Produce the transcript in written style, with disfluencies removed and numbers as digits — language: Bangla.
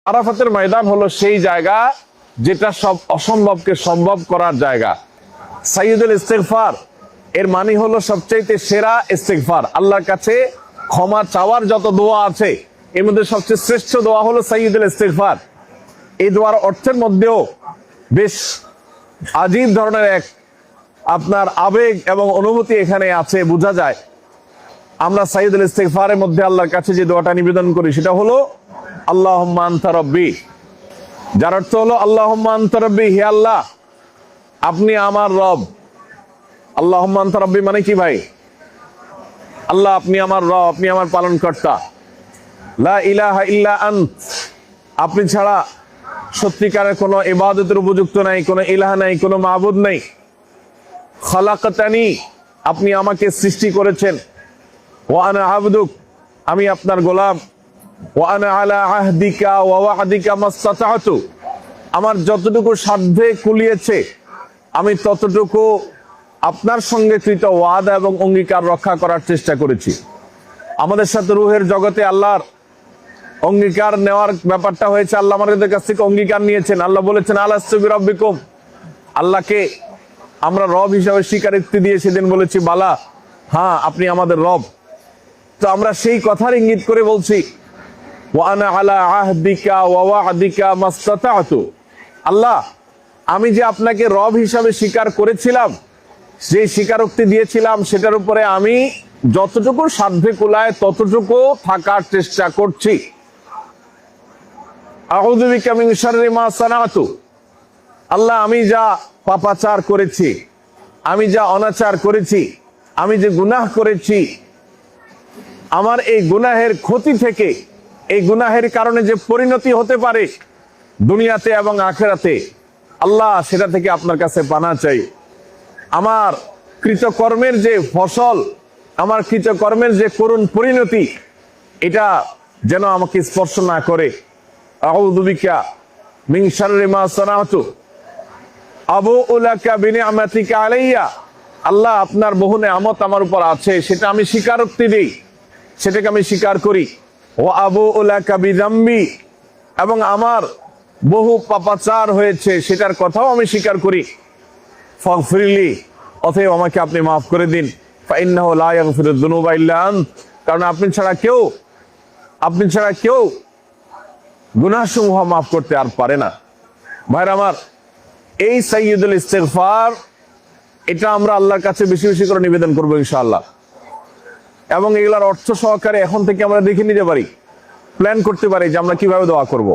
আরাফাতের ময়দান হলো সেই জায়গা যেটা সব অসম্ভবকে সম্ভব করার জায়গা। সাইয়্যিদুল ইস্তিগফার এর মানে হলো সবচাইতে সেরা ইস্তিগফার। আল্লাহর কাছে ক্ষমা চাওয়ার যত দোয়া আছে এর মধ্যে সবচেয়ে শ্রেষ্ঠ দোয়া হলো সাইয়্যিদুল ইস্তিগফার। এই দোয়ার অর্থের মধ্যেও বেশ আজীব ধরনের এক আপনার আবেগ এবং অনুভূতি এখানে আছে, বোঝা যায়। আমরা সাইয়্যিদুল ইস্তিগফারের মধ্যে আল্লাহর কাছে যে দোয়াটা নিবেদন করি সেটা হলো আল্লাহুম্মা আনতা রাব্বি, যার অর্থ হলো আল্লাহুম্মা আনতা রাব্বি, হে আল্লাহ আপনি আমার রব। আল্লাহুম্মা আনতা রাব্বি মানে কি ভাই? আল্লাহ আপনি আমার রব, আপনি আমার পালনকর্তা। লা ইলাহা ইল্লা আনত, আপনি ছাড়া সত্যিকারের কোনো ইবাদতের উপযুক্ত নাই, কোনো ইলাহ নাই, কোনো মাবুদ নাই। খালাকাতানি, আপনি আমাকে সৃষ্টি করেছেন। ওয়া আনা আবদুক, আমি আপনার গোলাম। ওয়া আনা আলা আহদিকা ওয়া ওয়া'দিকা মাসতাতা'তু, আমার যতটুকু সাধ্যে কুলিয়েছে আমি ততটুকু আপনার সঙ্গে কৃত ওয়াদা এবং অঙ্গীকার রক্ষা করার চেষ্টা করেছি। আমাদের সাথে রূহের জগতে আল্লাহর অঙ্গীকার নেওয়ার ব্যাপারটা হয়েছে, আল্লাহ আমাদের কাছ থেকে অঙ্গীকার নিয়েছেন। আল্লাহ বলেছেন আলাস্তু বিরাব্বিকুম, আল্লাহকে আমরা রব হিসাবে স্বীকারোক্তি দিয়ে সেদিন বলেছি বালা, হ্যাঁ আপনি আমাদের রব। তো আমরা সেই কথার ইঙ্গিত করে বলছি ওয়া আনা আলা আহদিকা ওয়া ওয়া'দিকা মাসতাতা'তু, আল্লাহ আমি যে আপনাকে রব হিসাবে স্বীকার করেছিলাম, যে স্বীকারোক্তি দিয়েছিলাম সেটার উপরে আমি যতটুকু সাধ্যে কুলায় ততটুকু থাকার চেষ্টা করছি। আউযু বিকা মিন শাররি মা সানাতু, আল্লাহ আমি যা পাপাচার করেছি, আমি যা অনাচার করেছি, আমি যে গুনাহ করেছি, আমার এই গুনাহের ক্ষতি থেকে, এই গুনাহের কারণে যে পরিণতি হতে পারে দুনিয়াতে এবং আখিরাতে, আল্লাহ সেটা থেকে আপনার কাছে পানা চাই। আমার কৃতকর্মের যে ফসল, আমার কৃতকর্মের যে করুণ পরিণতি, এটা যেন আমাকে স্পর্শ না করে। আউযু বিকা মিন শাররি মা সানাতু আবুউ লাকা বিনি'মাতিকা আলাইয়া, আল্লাহ আপনার বহু নেয়ামত আমার উপর আছে, সেটা আমি স্বীকারোক্তি দিই, সেটাকে আমি স্বীকার করি। ওয়া আবুউ লাকা বিযামবি, এবং আমার বহু পাপাচার হয়েছে সেটার কথাও আমি স্বীকার করি। ফাগফিরলি, অতএব আমাকে আপনি মাফ করে দিন। ফাইন্নাহু লা ইয়াগফিরুয যুনুবা ইল্লা আনত, কারণ আপনি ছাড়া কেউ গুনাহসমূহ মাফ করতে আর পারে না। ভাইরা আমার, এই সাইয়্যিদুল ইস্তিগফার এটা আমরা আল্লাহর কাছে বেশি বেশি করে নিবেদন করবো ইনশাআল্লাহ। এবং এগুলার অর্থ সহকারে এখন থেকে আমরা দেখে নিতে পারি, প্ল্যান করতে পারি যে আমরা কিভাবে দোয়া করব।